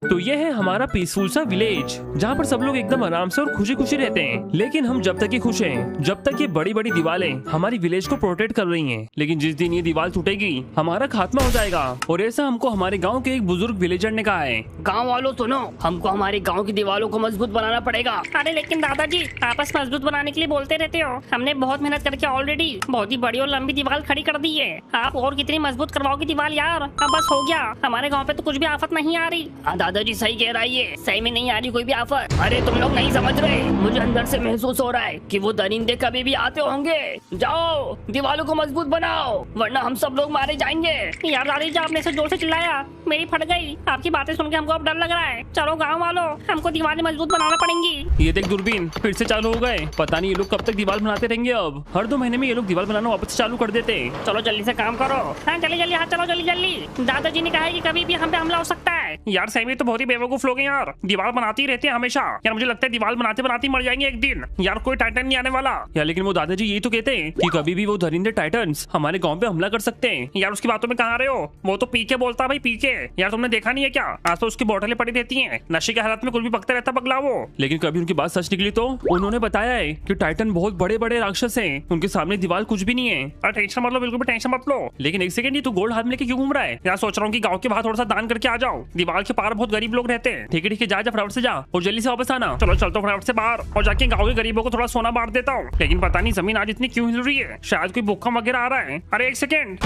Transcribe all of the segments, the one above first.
तो ये है हमारा पीसफुल सा विलेज, जहाँ पर सब लोग एकदम आराम से और खुशी खुशी रहते हैं। लेकिन हम जब तक ही खुश हैं, जब तक ये बड़ी बड़ी दीवारें हमारी विलेज को प्रोटेक्ट कर रही हैं। लेकिन जिस दिन ये दीवार टूटेगी, हमारा खात्मा हो जाएगा। और ऐसा हमको हमारे गाँव के एक बुजुर्ग विलेजर ने कहा है। गाँव वालों सुनो, हमको हमारे गाँव की दीवारों को मजबूत बनाना पड़ेगा। अरे लेकिन दादाजी, आपस मजबूत बनाने के लिए बोलते रहते हो। हमने बहुत मेहनत करके ऑलरेडी बहुत ही बड़ी और लंबी दीवार खड़ी कर दी है। आप और कितनी मजबूत करवाओगी दीवार यार? अब बस हो गया, हमारे गाँव पे तो कुछ भी आफत नहीं आ रही। हाँ दादाजी सही कह रहा है, ये सही में नहीं आ रही कोई भी आफत। अरे तुम लोग नहीं समझ रहे, मुझे अंदर से महसूस हो रहा है कि वो दरिंदे कभी भी आते होंगे। जाओ दीवारों को मजबूत बनाओ, वरना हम सब लोग मारे जाएंगे। यार दादाजी, आपने से जोर से चिल्लाया, मेरी फट गई। आपकी बातें सुन के हमको अब डर लग रहा है। चलो गाँव वालों, हमको दीवारें मजबूत बनाना पड़ेंगी। ये देख दूरबीन फिर से चालू हो गए। पता नहीं ये लोग कब तक दीवार बनाते रहेंगे। अब हर 2 महीने में ये लोग दीवार बनाना वापस से चालू कर देते। चलो जल्दी से काम करो। हाँ जल्दी जल्दी, हाँ चलो जल्दी जल्दी। दादाजी ने कहा है कि कभी भी हम पे हमला हो सकता है। यार सही में तो बहुत ही बेवकूफ लोग हैं यार, दीवार बनाती रहते हैं हमेशा। यार मुझे लगता है दीवार बनाते बनाते मर जाएंगे एक दिन। यार कोई टाइटन नहीं आने वाला यार। लेकिन वो दादाजी यही तो कहते हैं कि कभी भी वो दरिंदे टाइटन्स हमारे गांव पे हमला कर सकते हैं। यार उसकी बातों में कहाँ रहे हो? वो तो पीके बोलता है भाई, पीके। यार तुमने देखा नहीं है क्या? आज तो उसकी बोतलें पड़ी रहती हैं, नशे के हालत में कुछ भी पकते रहता पगला वो। लेकिन कभी उनकी बात सच निकली तो उन्होंने बताया है कि टाइटन बहुत बड़े बड़े राक्षस हैं, उनके सामने दीवार कुछ भी नहीं है। अरे टेंशन मत लो, बिल्कुल भी टेंशन मत लो। लेकिन एक सेकंड, ये तू गोल्ड हाथ में लेके क्यों घूम रहा है? यार सोच रहा हूँ कि गाँव के बाहर थोड़ा सा दान करके आ जाओ। दीवार के पार बहुत गरीब लोग रहते हैं। ठीक है जा फटाफट से जा और जल्दी से वापस आना। चलो चलता हूँ फटाफट से बाहर और जाके गाँव के गरीबों को थोड़ा सोना बांट देता हूँ। लेकिन पता नहीं जमीन आज इतनी क्यों हिल रही है, शायद कोई भूकंप वगैरह आ रहा है। अरे एक सेकेंड,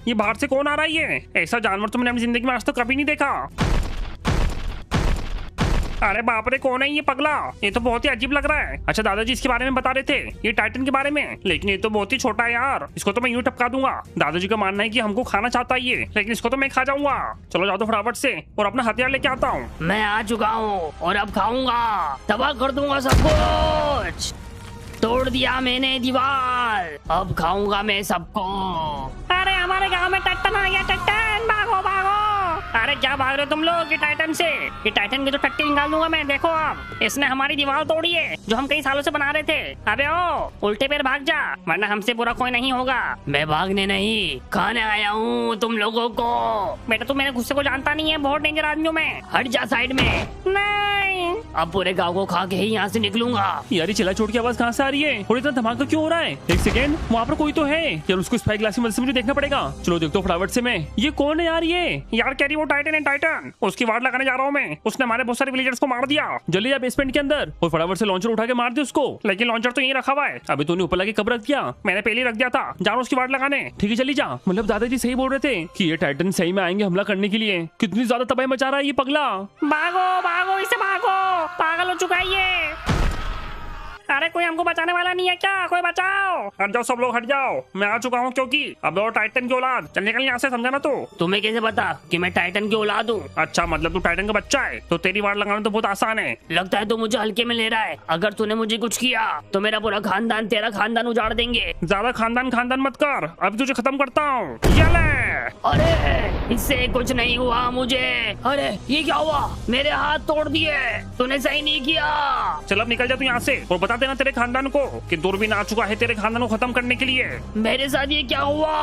ये बाहर से कौन आ रहा है? ये ऐसा जानवर तो मैंने अपनी जिंदगी में आज तक कभी नहीं देखा। अरे बाप रे, कौन है ये पगला? ये तो बहुत ही अजीब लग रहा है। अच्छा दादाजी इसके बारे में बता रहे थे, ये टाइटन के बारे में। लेकिन ये तो बहुत ही छोटा है यार, इसको तो मैं यूं टपका दूंगा। दादाजी का मानना है कि हमको खाना चाहता है ये, लेकिन इसको तो मैं खा जाऊंगा। चलो जाओ तो फटाफट से और अपना हथियार लेके आता हूँ। मैं आ चुका हूँ और अब खाऊंगा, तबाह कर दूंगा सब कुछ। तोड़ दिया मैंने दीवार, अब खाऊंगा मैं सबको। अरे हमारे गांव में टाइटन आ गया। टाइटन भागो भागो। अरे क्या भाग रहे हो तुम लोग? ये टाइटन से, ये टाइटन की तो टट्टी निकाल दूंगा मैं। देखो अब इसने हमारी दीवार तोड़ी है जो हम कई सालों से बना रहे थे। अबे ओ उल्टे पैर भाग जा, वरना हमसे बुरा कोई नहीं होगा। मैं भागने नहीं, खाने आया हूँ तुम लोगों को। बेटा तू मेरे गुस्से को जानता नहीं है, बहुत डेंजर आदमी हूँ मैं। हट जा साइड में। नहीं, अब पूरे गाँव को खा के ही यहाँ से निकलूंगा। यार चिल्ला चोट की आवाज कहाँ से आ रही है और इतना धमाका क्यों हो रहा है? एक सेकंड, वहाँ पर कोई तो है यार, उसको स्पाई ग्लास की मदद से मुझे देखना पड़ेगा। चलो देखते हो फटाफट से मैं। ये कौन है यार? ये यार कह रही वो टाइटन है, टाइटन। उसकी वार लगाने जा रहा हूँ मैं। उसने हमारे बहुत सारे विलेजर्स को मार दिया। जल्दी जा बेसमेंट के अंदर और फटाफट से लॉन्चर उठा के मार दे उसको। लेकिन लॉन्चर तो यहीं रखा हुआ है। अभी तूने ऊपर लगे कब रख दिया? मैंने पहले रख दिया था, जाओ उसकी वार लगाने। ठीक है चली जा। मतलब दादाजी सही बोल रहे थे कि ये टाइटन सही में आएंगे हमला करने के लिए। कितनी ज्यादा तबाही मचा रहा है ये पगला। भागो भागो, इसे भागो, पागल हो चुका है ये। अरे कोई हमको बचाने वाला नहीं है क्या? कोई बचाओ। हट जाओ सब लोग, हट जाओ। मैं आ चुका हूँ, क्योंकि अब और टाइटन की औलाद। चल निकल यहाँ से, समझा ना तू? तुम्हें कैसे पता कि मैं टाइटन की औलाद हूँ? अच्छा मतलब तू टाइटन का बच्चा है, तो तेरी वार लगाना तो बहुत आसान है। लगता है तो मुझे हल्के में ले रहा है। अगर तूने मुझे कुछ किया तो मेरा पूरा खानदान, तेरा खानदान उजाड़ देंगे। ज्यादा खानदान मत कर, अभी तुझे खत्म करता हूँ। ये ले। अरे इससे कुछ नहीं हुआ मुझे। अरे ये क्या हुआ? मेरे हाथ तोड़ दिए, तूने सही नहीं किया। चल अब निकल जा तू यहाँ से और बता देना तेरे खानदान को कि दूरबीन आ चुका है तेरे खानदान को खत्म करने के लिए। मेरे साथ ये क्या हुआ?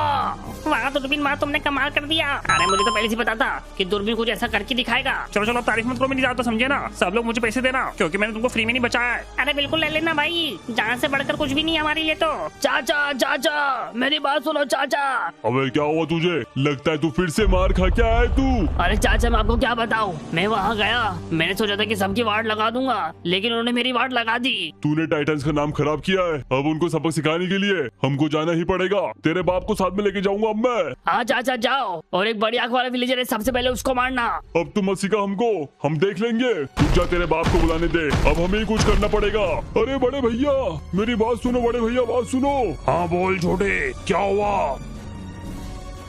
वाह दूरबीन, माँ तुमने कमाल कर दिया। अरे मुझे तो पहले से पता था कि दूरबीन कुछ ऐसा करके दिखाएगा। चलो चलो तारीफ मत करो मेरी ज्यादा, समझे ना? सब लोग मुझे पैसे देना, क्योंकि मैंने तुमको फ्री में नहीं बचाया है। अरे बिल्कुल ले लेना भाई, जान से बढ़कर कुछ भी नहीं हमारे लिए तो। चाचा चाचा मेरी बात सुनो चाचा। अबे क्या हुआ तुझे? लगता है तू फिर से मार खा के आया है तू। अरे चाचा मैं आपको क्या बताऊं, मैं वहाँ गया, मैंने सोचा था कि सबकी वार्ड लगा दूंगा, लेकिन उन्होंने मेरी वार्ड लगा दी। तूने टाइटन्स का नाम खराब किया है, अब उनको सबक सिखाने के लिए हमको जाना ही पड़ेगा। तेरे बाप को साथ में लेके जाऊंगा अब मैं। हाँ चाचा जाओ, और एक बड़ी आंख वाला विलेजर है, सबसे पहले उसको मारना। अब तुम मत सिखा हमको, हम देख लेंगे। रुक जा, तेरे बाप को बुलाने दे, अब हमें ही कुछ करना पड़ेगा। अरे बड़े भैया मेरी बात सुनो, बड़े भैया बात सुनो। हाँ बोल छोटे, क्या हुआ?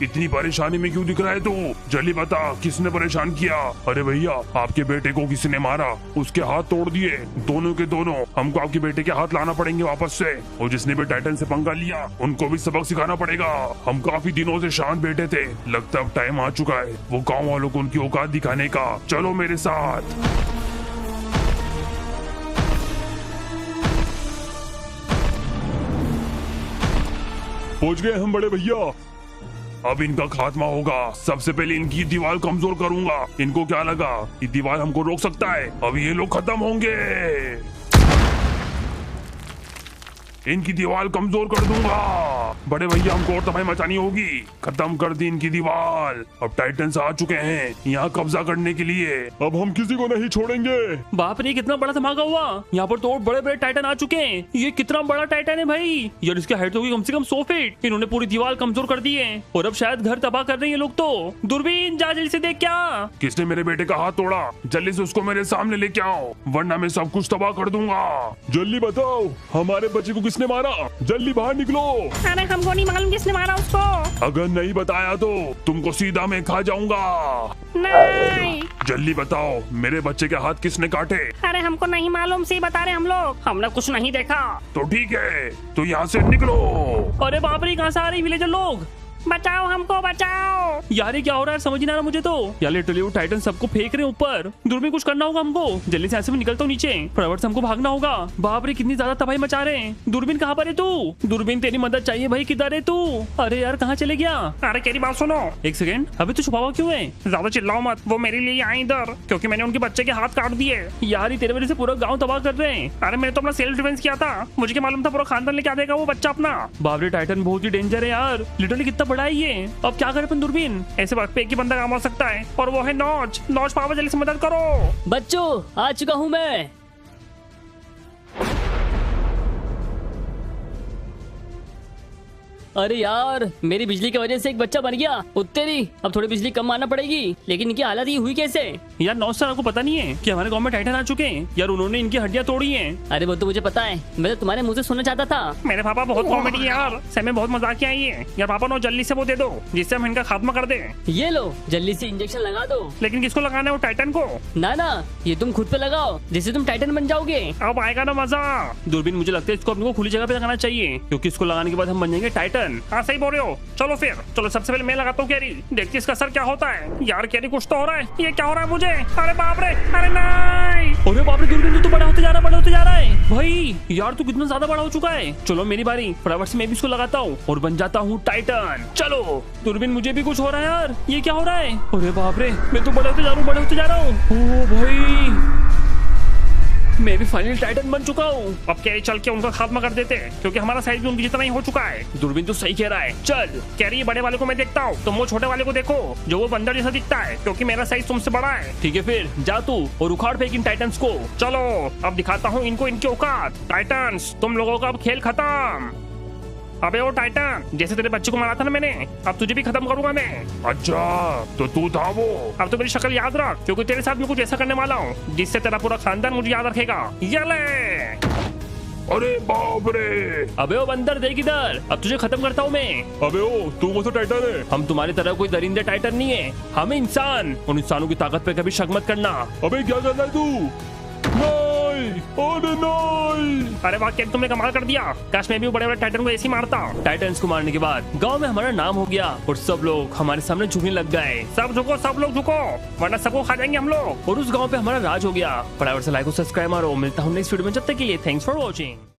इतनी परेशानी में क्यों दिख रहा है तू? जल्दी बता, किसने परेशान किया? अरे भैया आपके बेटे को किसने मारा, उसके हाथ तोड़ दिए, दोनों के दोनों। हमको आपके बेटे के हाथ लाना पड़ेंगे वापस से, और जिसने भी टाइटन से पंगा लिया उनको भी सबक सिखाना पड़ेगा। हम काफी दिनों से शांत बैठे थे, लगता अब टाइम आ चुका है वो गाँव वालों को उनकी औकात दिखाने का। चलो मेरे साथ। पहुंच गए हम बड़े भैया। अब इनका खात्मा होगा। सबसे पहले इनकी दीवार कमजोर करूंगा। इनको क्या लगा ये दीवार हमको रोक सकता है? अब ये लोग खत्म होंगे। इनकी दीवार कमजोर कर दूंगा। बड़े भैया हमको और तबाही मचानी होगी। खत्म कर दी इनकी दीवार। अब टाइटन्स आ चुके हैं यहाँ कब्जा करने के लिए। अब हम किसी को नहीं छोड़ेंगे। बाप रे, कितना बड़ा धमाका हुआ। यहाँ पर तो और बड़े बड़े टाइटन आ चुके हैं। ये कितना बड़ा टाइटन है भाई। यार इसकी हाइट होगी कम से कम 100 फीट। इन्होंने पूरी दीवार कमजोर कर दी है और अब शायद घर तबाह कर रहे हैं ये लोग तो। दूरबीन जा जल्दी से देख। क्या किसने मेरे बेटे का हाथ तोड़ा? जल्दी से उसको मेरे सामने लेके आओ, वरना मैं सब कुछ तबाह कर दूंगा। जल्दी बताओ, हमारे बच्चे को किसने मारा? जल्दी बाहर निकलो। अरे हमको नहीं मालूम किसने मारा उसको। अगर नहीं बताया तो तुमको सीधा मैं खा जाऊंगा। नहीं। जल्दी बताओ, मेरे बच्चे के हाथ किसने काटे? अरे हमको नहीं मालूम, सही बता रहे हम लोग। हमने कुछ नहीं देखा। तो ठीक है, तो यहाँ से निकलो। अरे बाप रे, कहाँ से आ रहे विलेजर लोग? बचाओ हमको, बचाओ। यार ये क्या हो रहा है, समझ नहीं आ रहा मुझे तो। यार लिटरली वो टाइटन सबको फेंक रहे हैं ऊपर। दूरबीन कुछ करना होगा हमको। जल्दी से ऐसे में निकलता हूँ नीचे। फटाफट से हमको भागना होगा। बाप रे, कितनी ज्यादा तबाही मचा रहे हैं। दूरबीन कहाँ पर है तू? दूरबीन तेरी मदद चाहिए भाई, किधर है तू? अरे यार कहाँ चले गया? अरे तेरी बात सुनो। एक सेकंड, अभी तू छुपा हुआ क्यों है? ज्यादा चिल्लाओ मत, वो मेरे लिए आए इधर क्योंकि मैंने उनके बच्चे के हाथ काट दिए। यार ये तेरे वजह से पूरा गाँव तबाह कर रहे हैं। अरे मैंने तो अपना सेल्फ डिफेंस किया था। मुझे क्या मालूम था पूरा खानदान लेके आ जाएगा वो बच्चा अपना। बाप रे, टाइटन बहुत ही डेंजर है यार। लिटरली कितना बड़ा है ये। अब क्या करें अपन दूरबीन? ऐसे वक्त पे एक ही बंदा काम आ सकता है और वो है नॉच। नॉच पापा जल्दी से मदद करो। बच्चों आ चुका हूँ मैं। अरे यार, मेरी बिजली की वजह से एक बच्चा बन गया। उत्तेरी, अब थोड़ी बिजली कम मारना पड़ेगी। लेकिन इनकी हालत ये हुई कैसे? यार नौ सर, आपको पता नहीं है कि हमारे गांव में टाइटन आ चुके हैं? यार उन्होंने इनकी हड्डियां तोड़ी हैं। अरे वो तो मुझे पता है, मैं तो तुम्हारे मुंह से सुनना चाहता था। मेरे पापा बहुत कॉमेडी है यार। समय बहुत मजाकिया है ये। यार पापा नो जल्दी से वो दे दो जिससे हम इनका खात्मा कर दे। ये लो, जल्दी से इंजेक्शन लगा दो। लेकिन किसको लगाना है? वो टाइटन को? ना ना, ये तुम खुद पे लगाओ, जिससे तुम टाइटन बन जाओगे। अब आएगा ना मजा। दूरबीन मुझे लगता है इसको अपने को खुली जगह पे लगाना चाहिए, क्योंकि इसको लगाने के बाद हम बन जाएंगे टाइटन। हाँ सही बोल रहे हो। चलो फिर, चलो सबसे पहले मैं लगाता हूँ कैरी। देखती इसका असर क्या होता है। यार कैरी कुछ तो हो रहा है। ये क्या हो रहा है मुझे? अरे बाप रे, अरे नहीं। अरे बाप रे, दूरबीन तू बड़ा होते जा रहा है, बड़ा होते जा रहा है भाई। यार तू कितना ज्यादा बड़ा हो चुका है। चलो मेरी बारी, फटाफट से मैं भी इसको लगाता हूँ और बन जाता हूँ टाइटन। चलो दूरबीन, मुझे भी कुछ हो रहा है यार। ये क्या हो रहा है? अरे बाप रे, मैं तो बड़ा होते जा रहा हूँ, बड़ा होते जा रहा हूँ। ओ भाई, मैं भी फाइनली टाइटन बन चुका हूँ। अब कैरी चल के उनका खात्मा कर देते क्योंकि हमारा साइज भी उनकी जितना ही हो चुका है। दूरबीन तो सही कह रहा है। चल कैरी, बड़े वाले को मैं देखता हूँ, तुम वो छोटे वाले को देखो जो वो बंदर जैसा दिखता है, क्योंकि मेरा साइज तुमसे बड़ा है। ठीक है, फिर जा तू और उखाड़ फेंक इन टाइटन्स को। चलो अब दिखाता हूँ इनको इनकी औकात। टाइटन्स, तुम लोगों का अब खेल खत्म। अबे वो टाइटन, जैसे तेरे बच्चे को मारा था ना मैंने, अब तुझे भी खत्म करूंगा मैं। अच्छा, तो तू था वो? अब तो मेरी शक्ल याद रख, क्योंकि तेरे साथ मैं कुछ ऐसा करने वाला हूँ जिससे तेरा पूरा खानदान मुझे याद रखेगा। ये ले। अरे बाप रे। अबे ओ बंदर, देख इधर, अब तुझे खत्म करता हूँ मैं। अबे ओ, तू कौन सा टाइटन है? हम तुम्हारी तरह कोई दरिंदे टाइटन नहीं है, हम इंसान। उन इंसानों की ताकत पे कभी शक मत करना। अबे क्या कर रहा है तू? नहीं, अरे नहीं। अरे वाह, क्या तुमने कमाल कर दिया। काश मैं भी बड़े बड़े टाइटन को ऐसे ही मारता। टाइटन्स को मारने के बाद गांव में हमारा नाम हो गया और सब लोग हमारे सामने झुकने लग गए। सब झुको, सब लोग झुको, वरना सबको खा जाएंगे हम लोग। और उस गांव पे हमारा राज हो गया। फटाफट से लाइक और सब्सक्राइब मारो। मिलता हूँ नेक्स्ट वीडियो में, जब तक के लिए थैंक्स फॉर वॉचिंग।